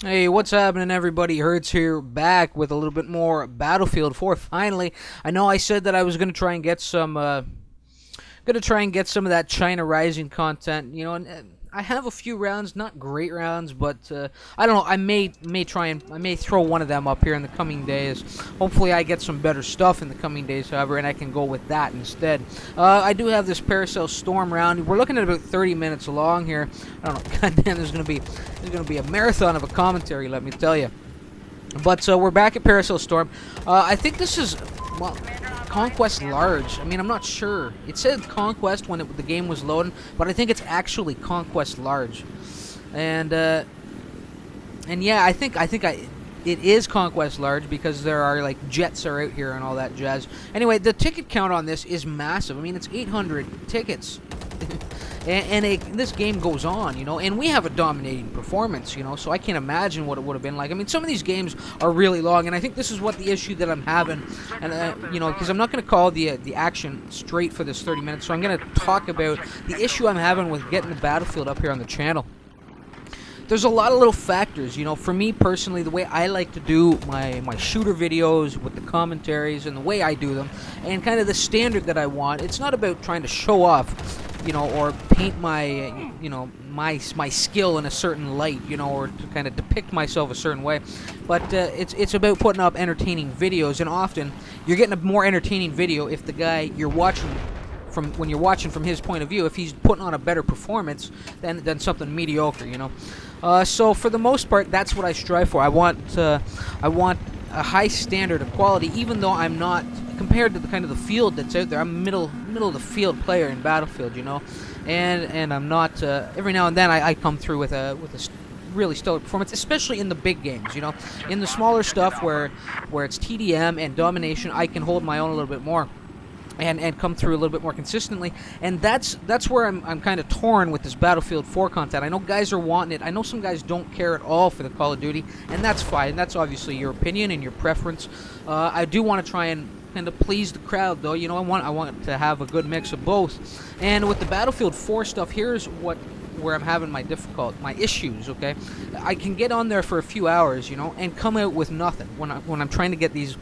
Hey, what's happening, everybody? Hertz here, back with a little bit more Battlefield 4. Finally, I know I said that I was gonna try and get some, some of that China Rising content. And I have a few rounds, not great rounds, but I don't know. I may throw one of them up here in the coming days. Hopefully, I get some better stuff in the coming days, however, and I can go with that instead. I do have this Paracel Storm round. We're looking at about 30 minutes long here. I don't know. Goddamn, there's gonna be a marathon of a commentary. Let me tell you. But we're back at Paracel Storm. I think this is, well, Conquest Large. I mean, I'm not sure. It said Conquest when the game was loading, but I think it's actually Conquest Large. And yeah, it is Conquest Large because there are like jets are out here and all that jazz. Anyway, the ticket count on this is massive. I mean, it's 800 tickets. This game goes on, and we have a dominating performance, so I can't imagine what it would have been like. I mean, some of these games are really long, and I think this is what the issue that I'm having, and because I'm not going to call the action straight for this 30 minutes, so I'm going to talk about the issue I'm having with getting the Battlefield up here on the channel. There's a lot of little factors, for me personally, the way I like to do my shooter videos with the commentaries and the way I do them, and kind of the standard that I want. It's not about trying to show off, or paint my, my skill in a certain light, or to kind of depict myself a certain way. But it's about putting up entertaining videos, and often you're getting a more entertaining video if the guy you're watching when you're watching from his point of view, if he's putting on a better performance than something mediocre, so for the most part, that's what I strive for. I want a high standard of quality, even though I'm not, compared to the kind of the field that's out there. I'm a middle of the field player in Battlefield, and I'm not. Every now and then I come through with a really stellar performance, especially in the big games. In the smaller stuff where it's TDM and domination, I can hold my own a little bit more. And come through a little bit more consistently, and that's where I'm kind of torn with this Battlefield 4 content. I know guys are wanting it. I know some guys don't care at all for the Call of Duty, and that's fine. That's obviously your opinion and your preference. I do want to try and kind of please the crowd, though. I want to have a good mix of both. And with the Battlefield 4 stuff, here's where I'm having my issues. Okay, I can get on there for a few hours, and come out with nothing when I'm trying to get these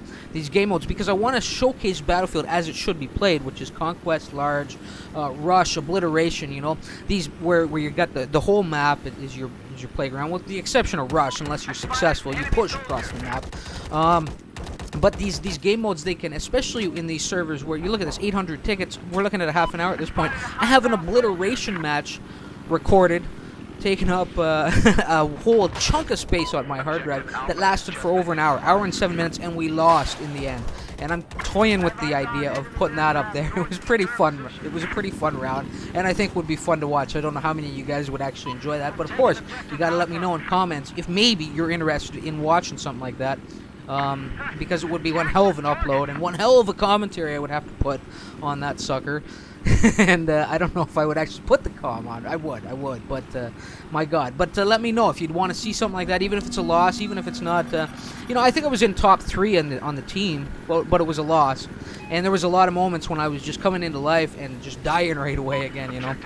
game modes, because I want to showcase Battlefield as it should be played, which is Conquest, Large, Rush, Obliteration. These where you got the whole map is your playground, with the exception of Rush. Unless you're successful, you push across the map. But these game modes, they can, especially in these servers where you look at this 800 tickets, we're looking at a half an hour at this point. I have an Obliteration match recorded, taking up a whole chunk of space on my hard drive that lasted for over an hour and 7 minutes, and we lost in the end. And I'm toying with the idea of putting that up there. It was pretty fun. It was a pretty fun round, and I think would be fun to watch. I don't know how many of you guys would actually enjoy that, but of course, you got to let me know in comments if maybe you're interested in watching something like that. Because it would be one hell of an upload and one hell of a commentary I would have to put on that sucker. And I don't know if I would actually put the comm on. I would, but my God. But let me know if you'd want to see something like that, even if it's a loss, even if it's not. I think I was in top 3 on the team, but it was a loss. And there was a lot of moments when I was just coming into life and just dying right away again,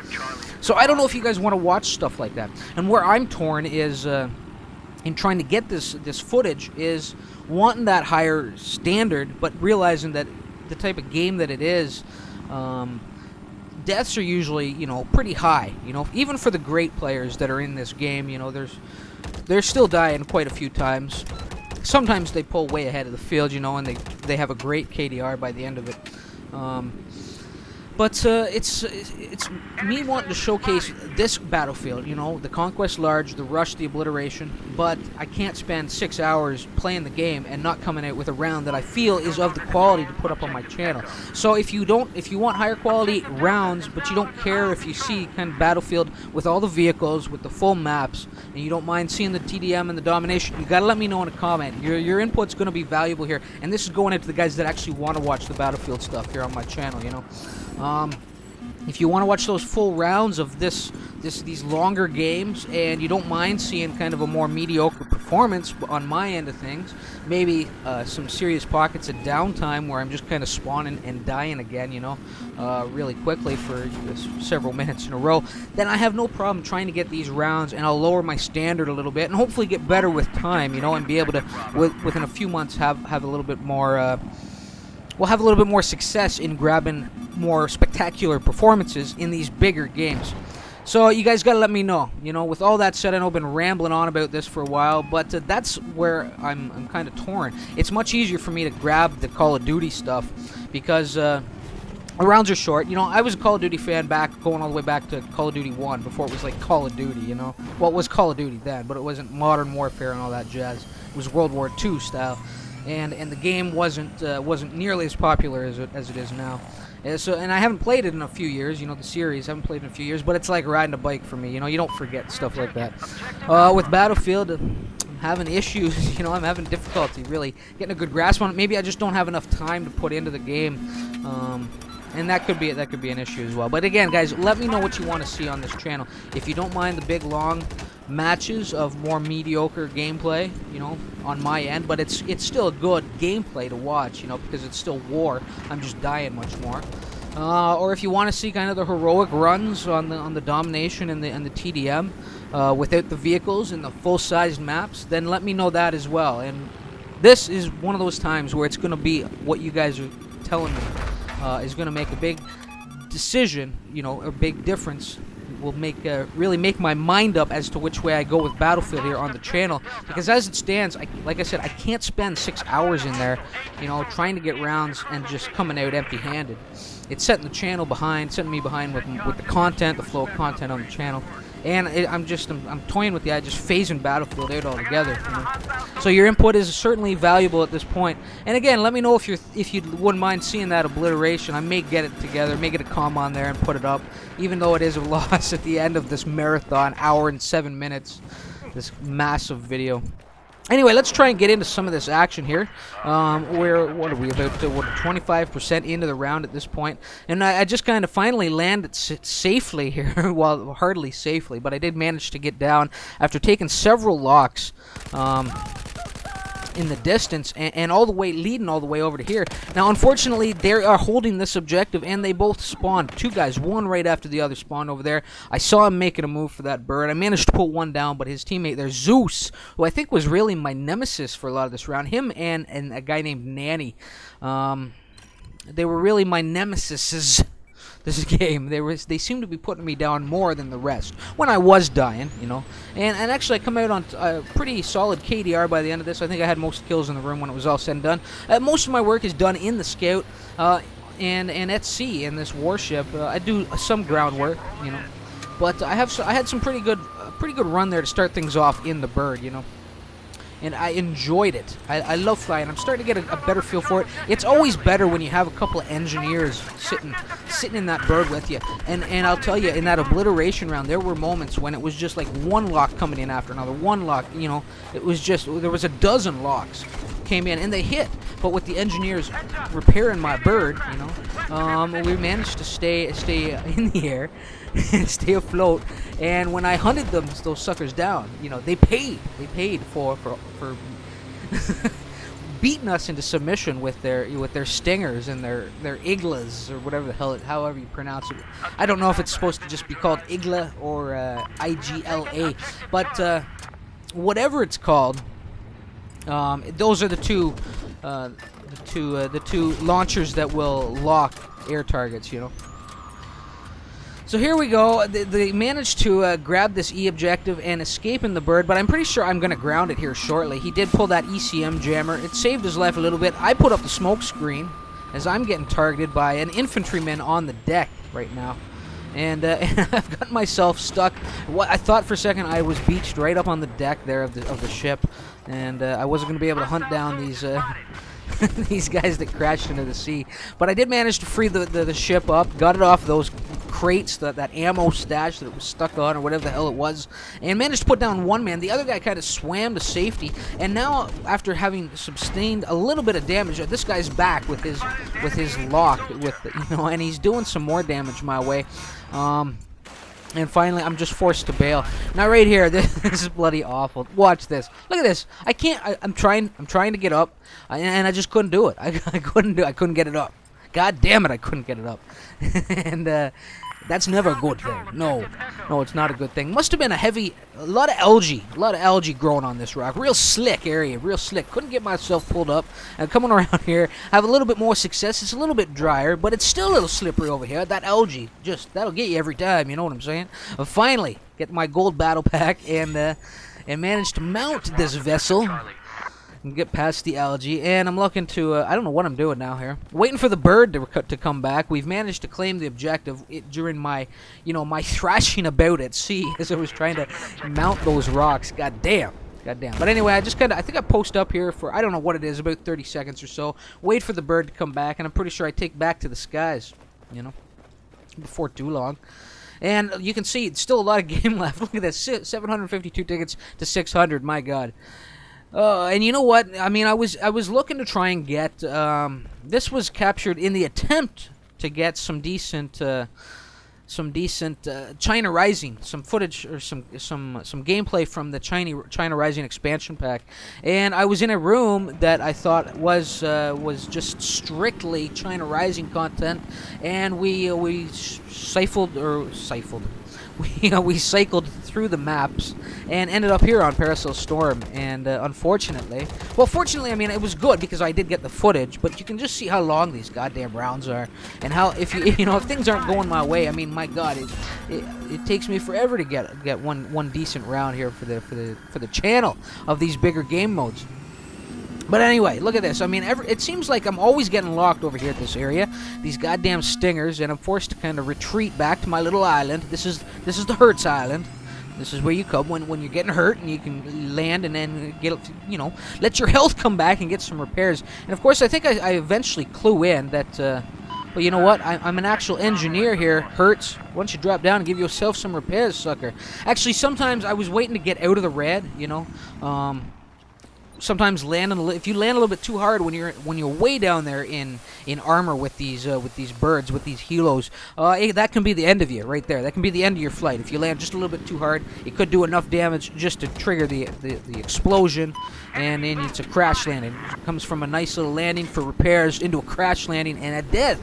So I don't know if you guys want to watch stuff like that. And where I'm torn is in trying to get this footage is wanting that higher standard, but realizing that the type of game that it is, deaths are usually, pretty high, even for the great players that are in this game. They're still dying quite a few times. Sometimes they pull way ahead of the field, and they have a great KDR by the end of it. But it's me wanting to showcase this Battlefield, the Conquest Large, the Rush, the Obliteration, but I can't spend 6 hours playing the game and not coming out with a round that I feel is of the quality to put up on my channel. So if you want higher quality rounds, but you don't care if you see kind of Battlefield with all the vehicles, with the full maps, and you don't mind seeing the TDM and the domination, you gotta let me know in a comment. Your input's gonna be valuable here, and this is going into the guys that actually want to watch the Battlefield stuff here on my channel, If you want to watch those full rounds of this these longer games, and you don't mind seeing kind of a more mediocre performance on my end of things, maybe some serious pockets of downtime where I'm just kind of spawning and dying again, really quickly for several minutes in a row, then I have no problem trying to get these rounds, and I'll lower my standard a little bit and hopefully get better with time, and be able to, within a few months, have a little bit more. We'll have a little bit more success in grabbing more spectacular performances in these bigger games. So you guys got to let me know. With all that said, I know I've been rambling on about this for a while, but that's where I'm kind of torn. It's much easier for me to grab the Call of Duty stuff because the rounds are short. I was a Call of Duty fan going all the way back to Call of Duty 1 before it was like Call of Duty, Well, it was Call of Duty then, but it wasn't Modern Warfare and all that jazz. It was World War II style. And the game wasn't nearly as popular as it is now. And I haven't played it in a few years. The series I haven't played in a few years. But it's like riding a bike for me. You don't forget stuff like that. With Battlefield, I'm having issues. I'm having difficulty really getting a good grasp on it. Maybe I just don't have enough time to put into the game. And that could be an issue as well. But again, guys, let me know what you want to see on this channel. If you don't mind the big long matches of more mediocre gameplay, on my end, but it's still a good gameplay to watch, because it's still war. I'm just dying much more. Or if you want to see kind of the heroic runs on the domination and the TDM without the vehicles and the full-sized maps, then let me know that as well. And this is one of those times where it's going to be what you guys are telling me is going to make a big decision, a big difference. Will really make my mind up as to which way I go with Battlefield here on the channel, because as it stands, like I said, I can't spend 6 hours in there, trying to get rounds and just coming out empty-handed. It's setting me behind with the content, the flow of content on the channel, and I'm toying with the idea, just phasing Battlefield out altogether. So your input is certainly valuable at this point. And again, let me know if you wouldn't mind seeing that obliteration. I may get it together, may get a comm on there and put it up, even though it is a loss at the end of this marathon, hour and 7 minutes, this massive video. Anyway, let's try and get into some of this action here. What are we, about 25% into the round at this point? And I just kind of finally landed safely here. Well, hardly safely, but I did manage to get down after taking several locks in the distance and leading all the way over to here. Now, unfortunately, they are holding this objective, and they both spawned. 2 guys, one right after the other, spawned over there. I saw him making a move for that bird. I managed to pull one down, but his teammate there, Zeus, who I think was really my nemesis for a lot of this round, him and a guy named Nanny, they were really my nemesis this game. They seemed to be putting me down more than the rest when I was dying, And actually, I come out on a pretty solid KDR by the end of this. I think I had most kills in the room when it was all said and done. Most of my work is done in the scout and at sea in this warship. I do some groundwork, but I had some pretty good run there to start things off in the bird, And I enjoyed it. I love flying. I'm starting to get a better feel for it. It's always better when you have a couple of engineers sitting in that bird with you. And I'll tell you, in that obliteration round, there were moments when it was just like one lock coming in after another. One lock, it was just, there was a dozen locks came in, and they hit. But with the engineers repairing my bird, we managed to stay in the air and stay afloat. And when I hunted those suckers down, they paid. They paid for beating us into submission with their stingers and their iglas, or whatever the hell however you pronounce it. I don't know if it's supposed to just be called igla or IGLA, but whatever it's called, those are the two launchers that will lock air targets, So here we go. They managed to grab this E objective and escape in the bird, but I'm pretty sure I'm going to ground it here shortly. He did pull that ECM jammer. It saved his life a little bit. I put up the smoke screen as I'm getting targeted by an infantryman on the deck right now. And I've got myself stuck. I thought for a second I was beached right up on the deck there of the ship, and I wasn't going to be able to hunt down these these guys that crashed into the sea. But I did manage to free the ship up, got it off those crates, that ammo stash that it was stuck on, or whatever the hell it was, and managed to put down one man. The other guy kind of swam to safety, and now, after having sustained a little bit of damage, this guy's back with his lock, and he's doing some more damage my way. And finally, I'm just forced to bail. Now, right here, this is bloody awful. Watch this. Look at this. I can't. I'm trying to get up, and I just couldn't do it. I couldn't do. I couldn't get it up. God damn it! I couldn't get it up. And that's never a good thing. No, it's not a good thing. Must have been a lot of algae growing on this rock. Real slick area, real slick. Couldn't get myself pulled up. And coming around here, have a little bit more success. It's a little bit drier, but it's still a little slippery over here. That algae, that'll get you every time. You know what I'm saying? Finally, get my gold battle pack and managed to mount this vessel. And get past the algae, and I'm looking to, I don't know what I'm doing now here. Waiting for the bird to come back. We've managed to claim the objective during my, my thrashing about at sea as I was trying to mount those rocks. God damn. But anyway, I think I post up here for, I don't know what it is, about 30 seconds or so. Wait for the bird to come back, and I'm pretty sure I take back to the skies, before too long. And you can see, it's still a lot of game left. Look at this, 752 tickets to 600, my God. And you know what? I mean, I was looking to try and get. This was captured in the attempt to get some decent China Rising, some footage or some gameplay from the China Rising expansion pack. And I was in a room that I thought was just strictly China Rising content, and we cycled through the maps and ended up here on Paracel Storm. And fortunately, I mean, it was good because I did get the footage, but you can just see how long these goddamn rounds are, and how if things aren't going my way, I mean, my God, it takes me forever to get one decent round here for the channel of these bigger game modes. But anyway, look at this. I mean, it seems like I'm always getting locked over here at this area. These goddamn stingers, and I'm forced to kind of retreat back to my little island. This is the Hurts Island. This is where you come when you're getting hurt, and you can land and then let your health come back and get some repairs. And of course, I think I eventually clue in that. Well, you know what? I'm an actual engineer here, Hurts. Why don't you drop down and give yourself some repairs, sucker? Actually, sometimes I was waiting to get out of the red. Sometimes if you land a little bit too hard when you're way down there in armor with these birds, with these helos, that can be the end of you right there. That can be the end of your flight. If you land just a little bit too hard, it could do enough damage just to trigger the explosion, and then it's a crash landing. It comes from a nice little landing for repairs into a crash landing and a death,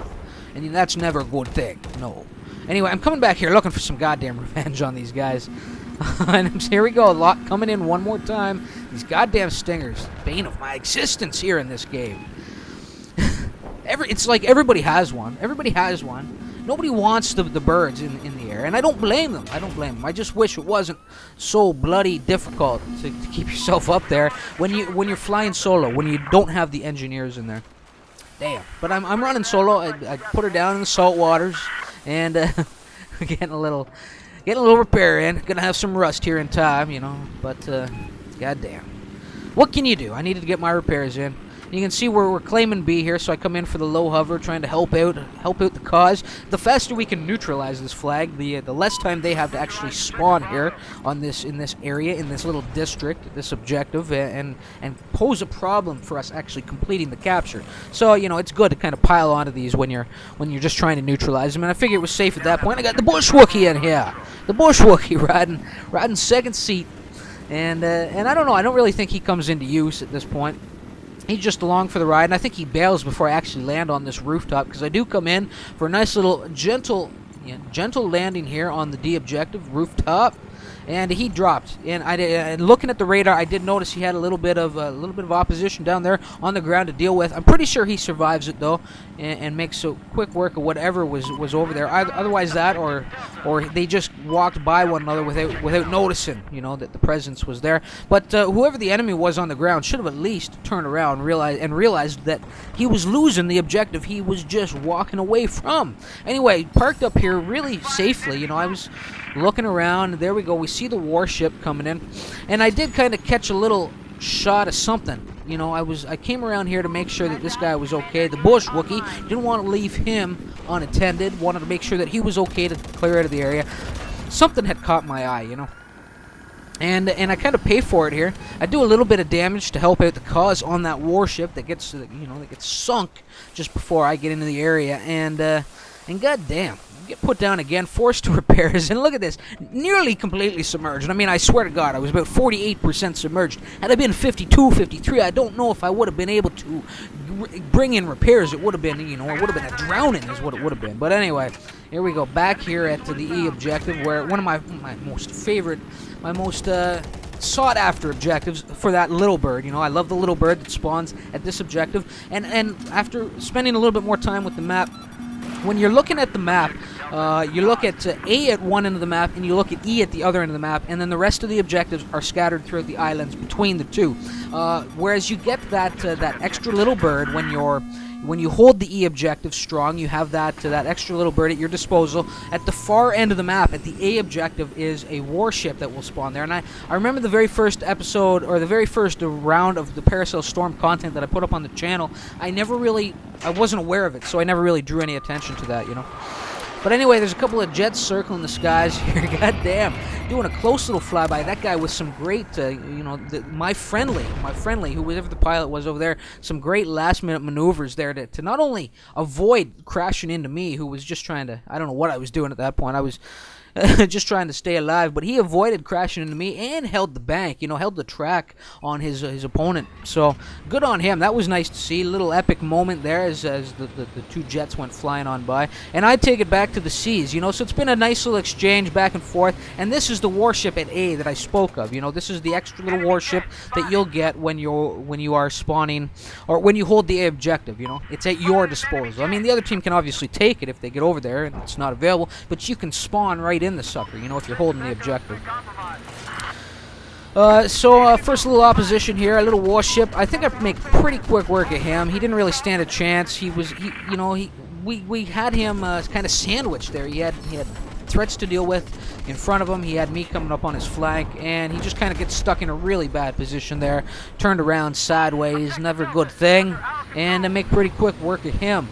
and that's never a good thing. No. Anyway, I'm coming back here looking for some goddamn revenge on these guys. And here we go, a lot coming in one more time. These goddamn stingers, bane of my existence here in this game. It's like everybody has one. Everybody has one. Nobody wants the birds in the air, and I don't blame them. I just wish it wasn't so bloody difficult to keep yourself up there when you're flying solo, when you don't have the engineers in there. Damn. But I'm running solo. I put her down in the salt waters, and getting a little repair in. Gonna have some rust here in time, but goddamn. What can you do? I needed to get my repairs in. You can see we're claiming B here, so I come in for the low hover, trying to help out the cause. The faster we can neutralize this flag, the less time they have to actually spawn here in this area, in this little district, this objective, and pose a problem for us actually completing the capture. So it's good to kind of pile onto these when you're just trying to neutralize them. And I figured it was safe at that point. I got the Bush Wookiee in here, the Bush Wookiee riding second seat, and I don't know. I don't really think he comes into use at this point. He's just along for the ride, and I think he bails before I actually land on this rooftop, because I do come in for a nice little gentle landing here on the D objective rooftop, and he dropped. And looking at the radar, I did notice he had a little bit of opposition down there on the ground to deal with. I'm pretty sure he survives it though, and makes a quick work of whatever was over there. Otherwise that, or they just walked by one another without noticing, that the presence was there. But whoever the enemy was on the ground should have at least turned around and realized that he was losing the objective he was just walking away from. Anyway, parked up here really safely. I was looking around. There we go. We see the warship coming in, and I did kind of catch a little shot of something. I came around here to make sure that this guy was okay. The Bush Wookiee, didn't want to leave him unattended. Wanted to make sure that he was okay to clear out of the area. Something had caught my eye, And I kind of pay for it here. I do a little bit of damage to help out the cause on that warship that gets that gets sunk just before I get into the area. And goddamn, get put down again, forced to repairs, and look at this, nearly completely submerged. I mean, I swear to God, I was about 48% submerged. Had I been 52, 53, I don't know if I would have been able to bring in repairs. It would have been, it would have been a drowning is what it would have been. But anyway, here we go, back here at the E objective, where one of my most favorite, my most sought-after objectives for that little bird. I love the little bird that spawns at this objective. And after spending a little bit more time with the map, when you're looking at the map, you look at A at one end of the map, and you look at E at the other end of the map, and then the rest of the objectives are scattered throughout the islands between the two. Whereas you get that extra little bird when you hold the E objective strong, you have that extra little bird at your disposal. At the far end of the map, at the A objective, is a warship that will spawn there. And I remember the very first episode, or the very first round of the Paracel Storm content that I put up on the channel, I wasn't aware of it, so I never really drew any attention to that, But anyway, there's a couple of jets circling the skies here. Goddamn, doing a close little flyby. That guy with some great, my friendly, whoever the pilot was over there, some great last-minute maneuvers there to not only avoid crashing into me, who was just trying to, I don't know what I was doing at that point. I was just trying to stay alive, but he avoided crashing into me and held the bank, held the track on his opponent. So good on him. That was nice to see. A little epic moment there as the two jets went flying on by. And I take it back to the seas, so it's been a nice little exchange back and forth. And this is the warship at A that I spoke of. This is the extra little warship that you'll get when you are spawning, or when you hold the A objective. It's at your disposal. I mean, the other team can obviously take it if they get over there and it's not available, but you can spawn right in the sucker, if you're holding the objective. First little opposition here, a little warship. I think I make pretty quick work of him. He didn't really stand a chance. We had him kind of sandwiched there. He had threats to deal with in front of him. He had me coming up on his flank, and he just kind of gets stuck in a really bad position there. Turned around sideways, never a good thing, and I make pretty quick work of him.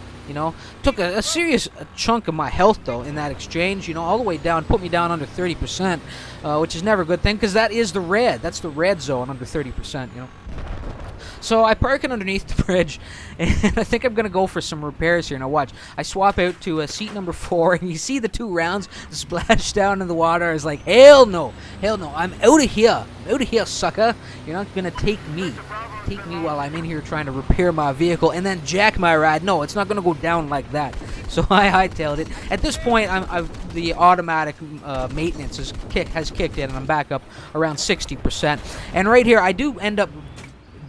Took a serious chunk of my health, though, in that exchange, all the way down, put me down under 30%, which is never a good thing, because that is the red. That's the red zone, under 30%, So I park it underneath the bridge, and I think I'm going to go for some repairs here. Now watch, I swap out to seat number 4, and you see the 2 rounds splash down in the water. I was like, hell no, I'm out of here. Sucker. You're not going to take me while I'm in here trying to repair my vehicle and then jack my ride. No, it's not going to go down like that. So I hightailed it. At this point, the automatic maintenance has kicked in, and I'm back up around 60%. And right here, I do end up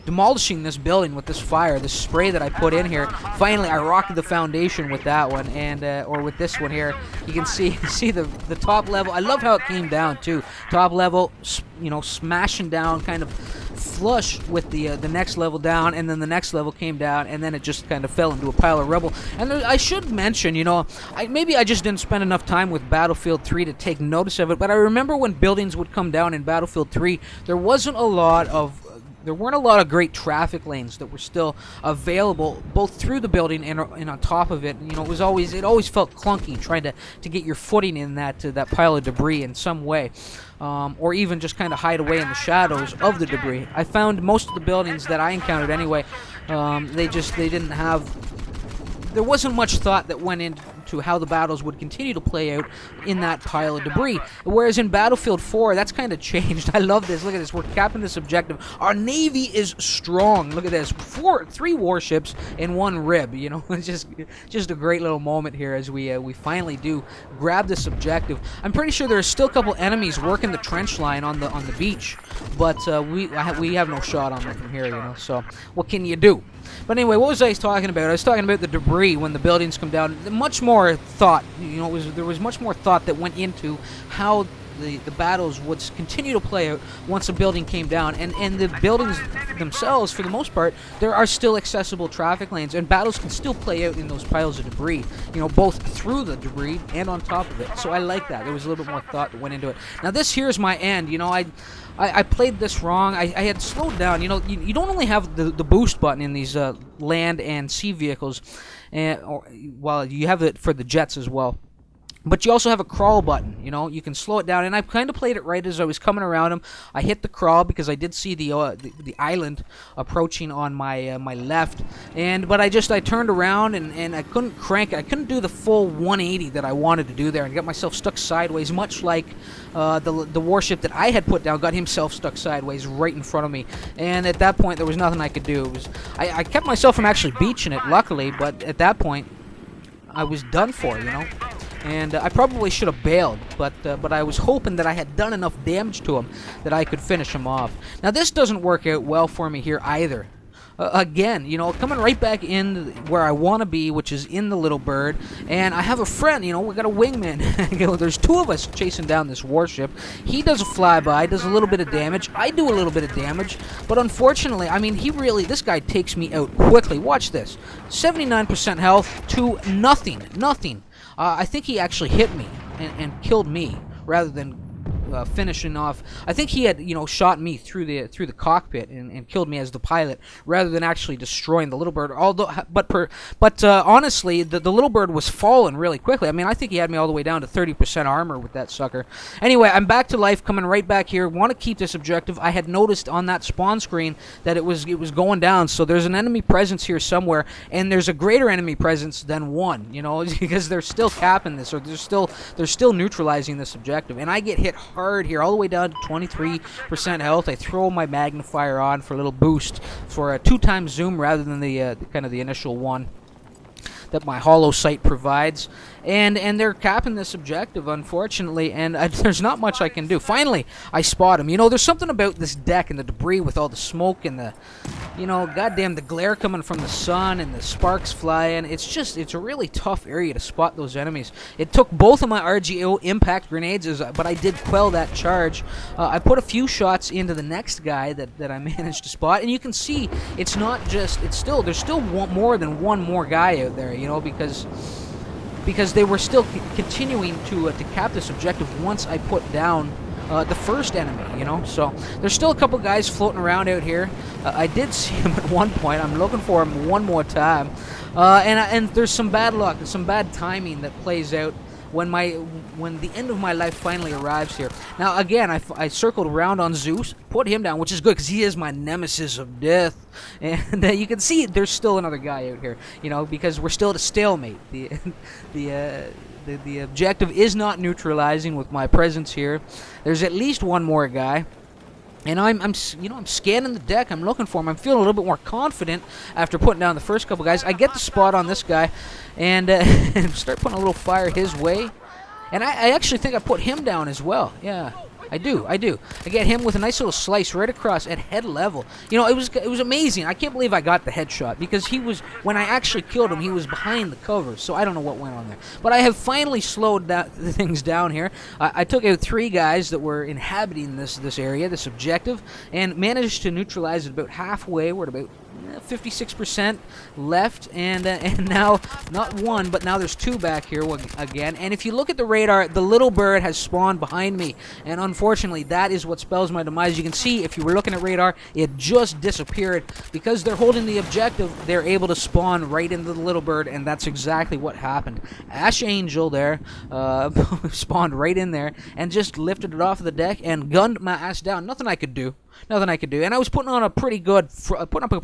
demolishing this building with this fire, this spray that I put in here. Finally, I rocked the foundation with that one, and or with this one here. You can see the top level. I love how it came down too. Top level, smashing down, kind of flush with the next level down, and then the next level came down, and then it just kind of fell into a pile of rubble. And I should mention, maybe I just didn't spend enough time with Battlefield 3 to take notice of it, but I remember when buildings would come down in Battlefield 3, there weren't a lot of great traffic lanes that were still available, both through the building and on top of it. It always felt clunky trying to get your footing in that pile of debris in some way, or even just kind of hide away in the shadows of the debris. I found most of the buildings that I encountered anyway, they didn't have. There wasn't much thought that went into how the battles would continue to play out in that pile of debris. Whereas in Battlefield 4, that's kind of changed. I love this. Look at this. We're capping this objective. Our Navy is strong. Look at this. 3 warships and 1 rib. It's just a great little moment here as we finally do grab this objective. I'm pretty sure there are still a couple enemies working the trench line on the beach, but we have no shot on them from here. So what can you do? But anyway, what was I talking about? I was talking about the debris when the buildings come down. Much more thought, there was much more thought that went into how the battles would continue to play out once a building came down. And the buildings themselves, for the most part, there are still accessible traffic lanes, and battles can still play out in those piles of debris, both through the debris and on top of it. So I like that. There was a little bit more thought that went into it. Now this here's my end. I played this wrong. I had slowed down. You don't only have the boost button in these land and sea vehicles, while you have it for the jets as well. But you also have a crawl button, you know, you can slow it down, and I kind of played it right as I was coming around him. I hit the crawl because I did see the island approaching on my my left, but I turned around and I couldn't crank it. I couldn't do the full 180 that I wanted to do there, and got myself stuck sideways, much like the warship that I had put down got himself stuck sideways right in front of me. And at that point, there was nothing I could do. I kept myself from actually beaching it, luckily, but at that point, I was done for, you know. And I probably should have bailed, but I was hoping that I had done enough damage to him that I could finish him off. Now, this doesn't work out well for me here either. Again, you know, coming right back in where I want to be, which is in the Little Bird, and I have a friend, you know, we got a wingman. There's two of us chasing down this warship. He does a flyby, does a little bit of damage. I do a little bit of damage, but unfortunately, I mean, this guy takes me out quickly. Watch this. 79% health to nothing. I think he actually hit me and killed me rather than finishing off. I think he had, you know, shot me through the cockpit and killed me as the pilot rather than actually destroying the Little Bird. Although, but honestly, the Little Bird was falling really quickly. I mean, I think he had me all the way down to 30% armor with that sucker. Anyway, I'm back to life, coming right back here. Want to keep this objective. I had noticed on that spawn screen that it was going down. So there's an enemy presence here somewhere, and there's a greater enemy presence than one. You know, because they're still capping this, or they're still neutralizing this objective, and I get hit hard here, all the way down to 23% health. I throw my magnifier on for a little boost, for a 2x zoom rather than the kind of the initial one that my hollow sight provides, and they're capping this objective, unfortunately, and there's not much I can do. Finally, I spot him. You know, there's something about this deck and the debris with all the smoke and the, you know, goddamn, the glare coming from the sun and the sparks flying. It's a really tough area to spot those enemies. It took both of my RGO impact grenades, but I did quell that charge. I put a few shots into the next guy that I managed to spot, and you can see it's not just, there's still more than one more guy out there, you know, because they were still continuing to cap this objective once I put down the first enemy, you know. So there's still a couple guys floating around out here. I did see him at one point. I'm looking for him one more time, and there's some bad luck, some bad timing that plays out when the end of my life finally arrives here. Now again, I circled around on Zeus, put him down, which is good because he is my nemesis of death, and you can see there's still another guy out here, you know, because we're still at a stalemate. The objective is not neutralizing with my presence here. There's at least one more guy. And I'm scanning the deck. I'm looking for him. I'm feeling a little bit more confident after putting down the first couple guys. I get the spot on this guy, and start putting a little fire his way. And I actually think I put him down as well. Yeah, I do. I get him with a nice little slice right across at head level. You know, it was amazing. I can't believe I got the headshot, because when I actually killed him, he was behind the cover. So I don't know what went on there. But I have finally slowed things down here. I took out 3 guys that were inhabiting this area, this objective, and managed to neutralize it about halfway. We're at about 56% left, and now not one, but now there's 2 back here again. And if you look at the radar, the Little Bird has spawned behind me, and unfortunately that is what spells my demise. You can see, if you were looking at radar, it just disappeared. Because they're holding the objective, they're able to spawn right into the Little Bird, and that's exactly what happened. Ash Angel there spawned right in there and just lifted it off of the deck and gunned my ass down. Nothing I could do. And I was putting on a pretty good front, putting up a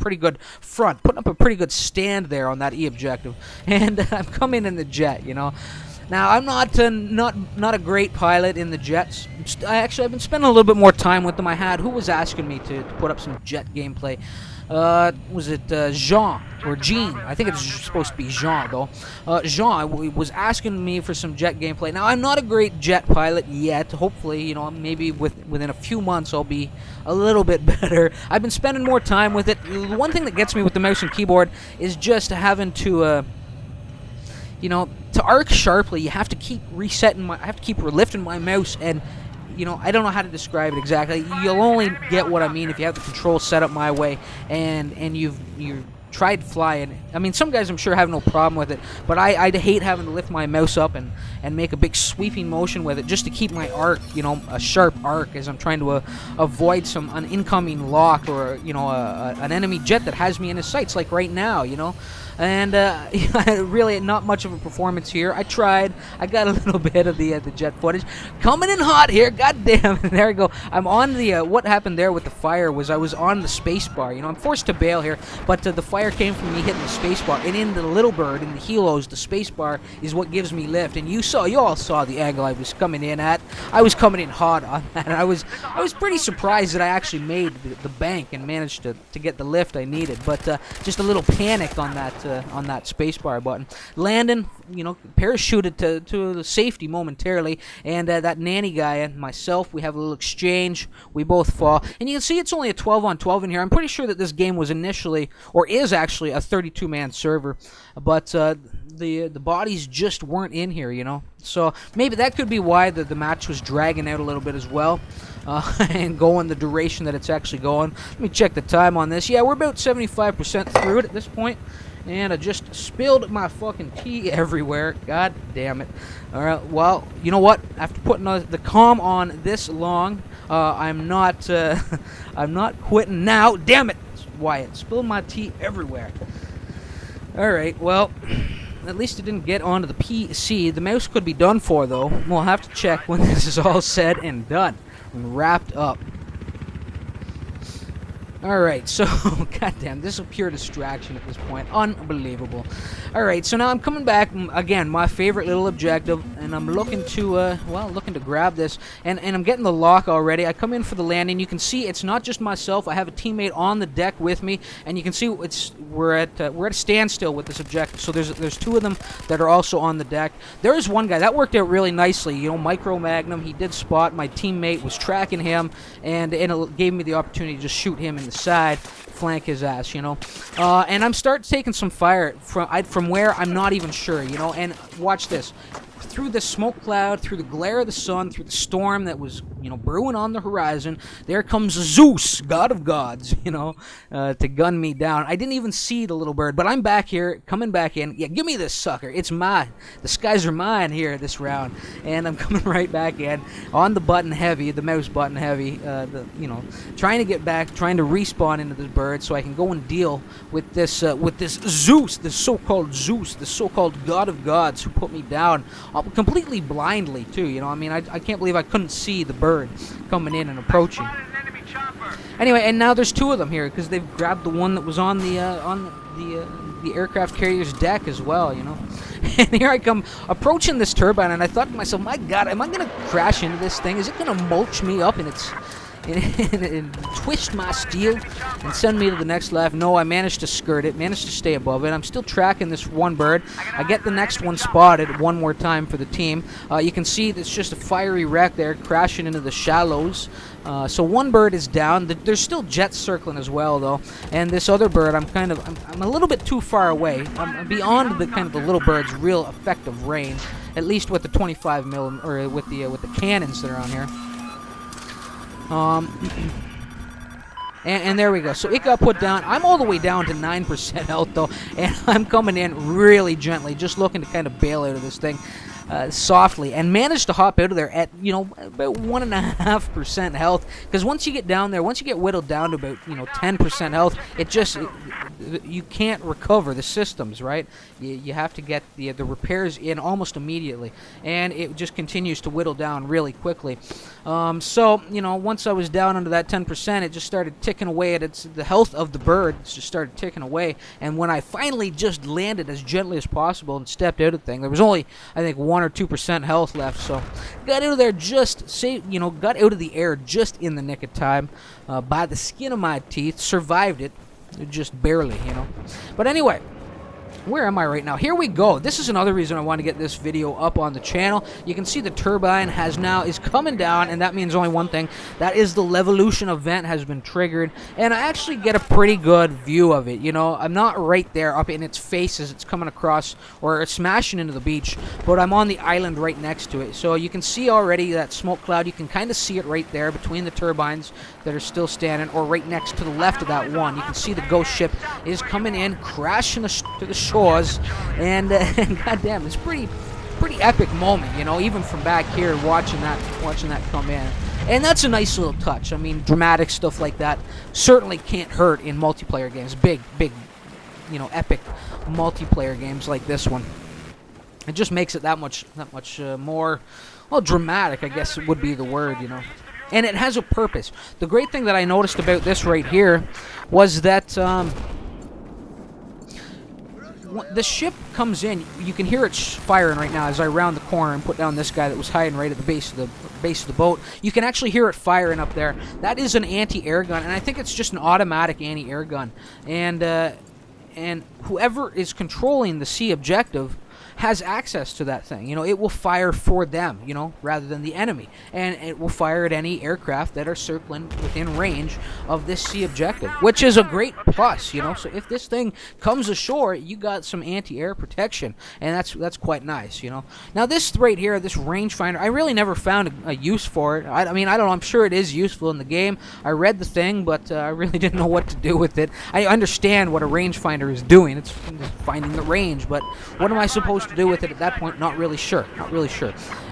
pretty good stand there on that E objective, and I'm coming in the jet, you know. Now, I'm not a great pilot in the jets. I've been spending a little bit more time with them. I had, who was asking me to put up some jet gameplay? Was it Jean or Jean? I think it's supposed to be Jean, though. Jean was asking me for some jet gameplay. Now, I'm not a great jet pilot yet. Hopefully, you know, maybe within a few months I'll be a little bit better. I've been spending more time with it. The one thing that gets me with the mouse and keyboard is just having to, you know, to arc sharply, you have to keep resetting I have to keep lifting my mouse, and you know, I don't know how to describe it exactly. You'll only get what I mean if you have the controls set up my way, and you've tried flying. I mean, some guys I'm sure have no problem with it, but I hate having to lift my mouse up and make a big sweeping motion with it just to keep my arc, you know, a sharp arc, as I'm trying to avoid an incoming lock, or, you know, an enemy jet that has me in his sights, like right now, you know. And really not much of a performance here. I tried. I got a little bit of the jet footage. Coming in hot here. God damn. There we go. I'm on the, what happened there with the fire was I was on the space bar. You know, I'm forced to bail here, but the fire came from me hitting the space bar. And in the little bird, in the helos, the space bar is what gives me lift. And you all saw the angle I was coming in at. I was coming in hot on that. And I was pretty surprised that I actually made the bank and managed to get the lift I needed. But just a little panic on that spacebar button. Landon, you know, parachuted to safety momentarily, and that nanny guy and myself, we have a little exchange. We both fall, and you can see it's only a 12-on-12 in here. I'm pretty sure that this game was initially, or is actually, a 32-man server, but the bodies just weren't in here, you know. So maybe that could be why the match was dragging out a little bit as well, and going the duration that it's actually going. Let me check the time on this. Yeah, we're about 75% through it at this point. And I just spilled my fucking tea everywhere. God damn it. Alright, well, you know what? After putting the comm on this long, I'm not quitting now. Damn it, Wyatt. Spilled my tea everywhere. Alright, well, at least it didn't get onto the PC. The mouse could be done for, though. We'll have to check when this is all said and done. And wrapped up. Alright, so, goddamn, this is a pure distraction at this point. Unbelievable. Alright, so now I'm coming back, again, my favorite little objective, and I'm looking to, looking to grab this, and I'm getting the lock already. I come in for the landing. You can see it's not just myself. I have a teammate on the deck with me, and you can see we're at a standstill with this objective, so there's two of them that are also on the deck. There is one guy. That worked out really nicely, you know, Micro Magnum. He did spot. My teammate was tracking him, and it gave me the opportunity to just shoot him in the side, flank his ass, you know. And I'm starting taking some fire from where I'm not even sure, you know. And watch this. Through the smoke cloud, through the glare of the sun, through the storm that was, you know, brewing on the horizon, there comes Zeus, god of gods, you know, to gun me down. I didn't even see the little bird, but I'm back here, coming back in. Yeah, give me this sucker. It's mine. The skies are mine here this round, and I'm coming right back in on the button heavy, the mouse button heavy, you know, trying to get back, trying to respawn into this bird so I can go and deal with this Zeus, this so-called Zeus, the so-called god of gods who put me down. Completely blindly too, you know. I mean, I can't believe I couldn't see the bird coming in and approaching. Anyway, and now there's two of them here because they've grabbed the one that was on the aircraft carrier's deck as well, you know. And here I come approaching this turbine, and I thought to myself, my God, am I gonna crash into this thing? Is it gonna mulch me up in its and twist my steel and send me to the next left? No, I managed to skirt it, managed to stay above it. I'm still tracking this one bird. I get the next one spotted one more time for the team. You can see it's just a fiery wreck there crashing into the shallows. So one bird is down. There's still jets circling as well, though. And this other bird, I'm a little bit too far away. I'm beyond the kind of the little bird's real effective range, at least with the 25 mm or with the cannons that are on here. And there we go. So it got put down. I'm all the way down to 9% health, though, and I'm coming in really gently, just looking to kind of bail out of this thing softly, and managed to hop out of there at, you know, about 1.5% health. Because once you get down there, once you get whittled down to about, you know, 10% health, you can't recover the systems, right? You have to get the repairs in almost immediately, and it just continues to whittle down really quickly. So, you know, once I was down under that 10%, it just started ticking away at the health of the bird. Just started ticking away, and when I finally just landed as gently as possible and stepped out of the thing, there was only, I think, 1 or 2% health left. So got out of there got out of the air just in the nick of time, by the skin of my teeth. Survived it, just barely, you know. But anyway, where am I right now? Here we go. This is another reason I want to get this video up on the channel. You can see the turbine is coming down, and that means only one thing. That is the Levolution event has been triggered, and I actually get a pretty good view of it. You know, I'm not right there up in its face as it's coming across or smashing into the beach, but I'm on the island right next to it. So you can see already that smoke cloud. You can kind of see it right there between the turbines that are still standing, or right next to the left of that one. You can see the ghost ship is coming in, crashing to the shores, and goddamn, it's pretty epic moment, you know, even from back here watching that come in. And that's a nice little touch. I mean, dramatic stuff like that certainly can't hurt in multiplayer games. Big epic multiplayer games like this one. It just makes it that much more, well, dramatic, I guess would be the word, And it has a purpose. The great thing that I noticed about this right here was that the ship comes in. You can hear it firing right now as I round the corner and put down this guy that was hiding right at the base of the boat. You can actually hear it firing up there. That is an anti-air gun, and I think it's just an automatic anti-air gun. And whoever is controlling the sea objective has access to that thing. It will fire for them, rather than the enemy. And it will fire at any aircraft that are circling within range of this sea objective, which is a great plus, So if this thing comes ashore, you got some anti-air protection, and that's quite nice, Now this right here, this rangefinder, I really never found a use for it. I mean, I don't know, I'm sure it is useful in the game. I read the thing, but I really didn't know what to do with it. I understand what a rangefinder is doing. It's finding the range, but what am I supposed to do with it at that point? Not really sure.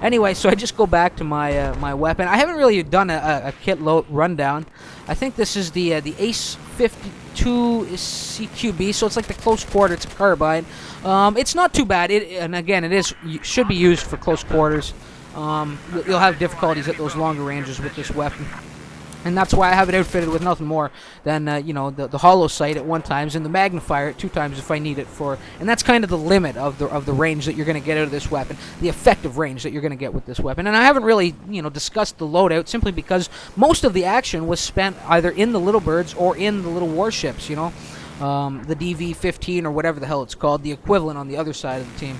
Anyway, so I just go back to my my weapon. I haven't really done a kit load rundown. I think this is the Ace 52 CQB, so it's like the close quarter. It's a carbine. It's not too bad. And again, should be used for close quarters. You'll have difficulties at those longer ranges with this weapon. And that's why I have it outfitted with nothing more than, the hollow sight at 1 times and the magnifier at 2 times if I need it for. And that's kind of the limit of the range that you're going to get out of this weapon, the effective range that you're going to get with this weapon. And I haven't really, discussed the loadout simply because most of the action was spent either in the little birds or in the little warships, the DV-15 or whatever the hell it's called, the equivalent on the other side of the team.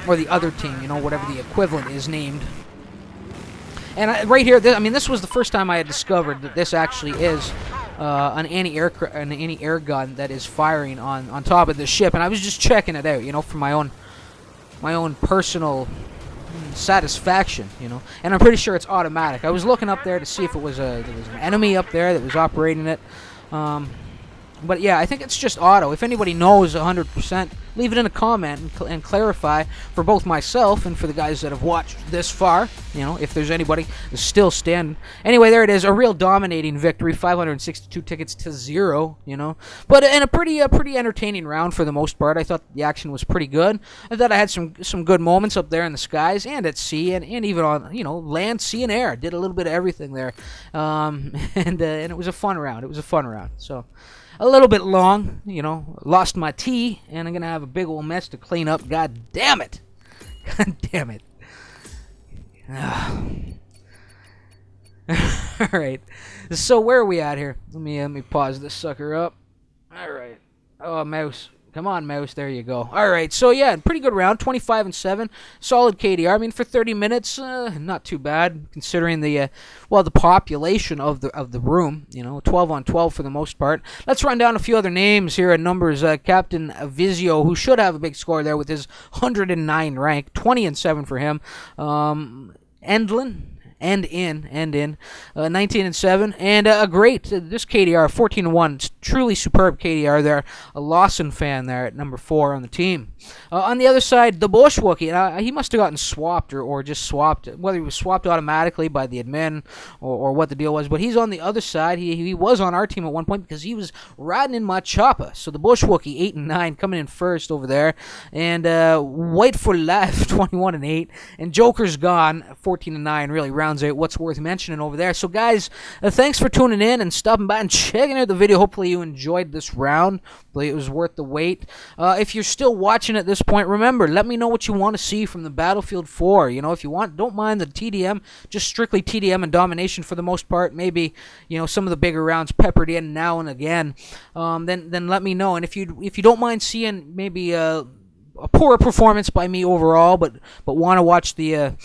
Or the other team, whatever the equivalent is named. And right here, this was the first time I had discovered that this actually is an anti-air gun that is firing on top of the ship. And I was just checking it out, for my own personal satisfaction, And I'm pretty sure it's automatic. I was looking up there to see if there was an enemy up there that was operating it. But yeah, I think it's just auto. If anybody knows 100%, leave it in a comment and clarify for both myself and for the guys that have watched this far. If there's anybody that's still standing. Anyway, there it is, a real dominating victory, 562 tickets to 0. But in a pretty entertaining round for the most part. I thought the action was pretty good. I thought I had some good moments up there in the skies and at sea and even on land, sea, and air. Did a little bit of everything there, and it was a fun round. So. A little bit long, lost my tea, and I'm going to have a big old mess to clean up. God damn it. Alright, so where are we at here? Let me pause this sucker up. Alright. Oh, mouse. Come on, mouse. There you go. All right. So, yeah, pretty good round. 25-7. Solid KDR. For 30 minutes, not too bad considering the population of the room. 12 on 12 for the most part. Let's run down a few other names here and numbers. Captain Vizio, who should have a big score there with his 109 rank. 20-7 for him. Endlin. 19-7, and a great this KDR 14-1, truly superb KDR there. A Lawson fan there at number 4 on the team. On the other side, the Bushwookie, he must have gotten swapped or just swapped, whether he was swapped automatically by the admin or what the deal was. But he's on the other side. He was on our team at one point because he was riding in my chopper. So the Bushwookie 8-9 coming in first over there, and White for Life 21-8, and Joker's Gone 14-9 really rounds out what's worth mentioning over there. So guys, thanks for tuning in and stopping by and checking out the video. Hopefully you enjoyed this round. Hopefully it was worth the wait. If you're still watching at this point, remember, let me know what you want to see from the Battlefield 4. If you want, don't mind the TDM, just strictly TDM and domination for the most part. Maybe some of the bigger rounds peppered in now and again. Then let me know. And if you don't mind seeing maybe a poorer performance by me overall, but want to watch the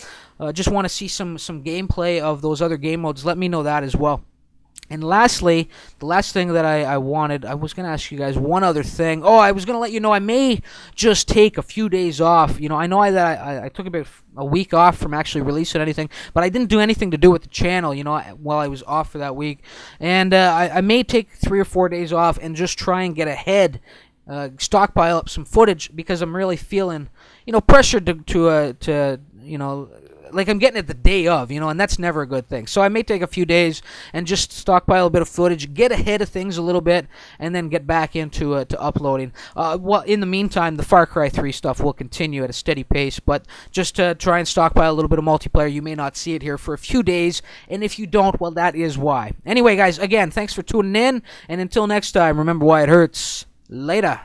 just want to see some gameplay of those other game modes, let me know that as well. And lastly, the last thing that I wanted, I was going to ask you guys one other thing. Oh, I was going to let you know I may just take a few days off. I know that I took about a week off from actually releasing anything, but I didn't do anything to do with the channel, while I was off for that week. And I may take 3 or 4 days off and just try and get ahead, stockpile up some footage, because I'm really feeling, pressured to like I'm getting it the day of, and that's never a good thing. So I may take a few days and just stockpile a bit of footage, get ahead of things a little bit, and then get back into to uploading. Well, in the meantime, the Far Cry 3 stuff will continue at a steady pace, but just to try and stockpile a little bit of multiplayer, you may not see it here for a few days, and if you don't, well, that is why. Anyway, guys, again, thanks for tuning in, and until next time, remember why it hurts. Later.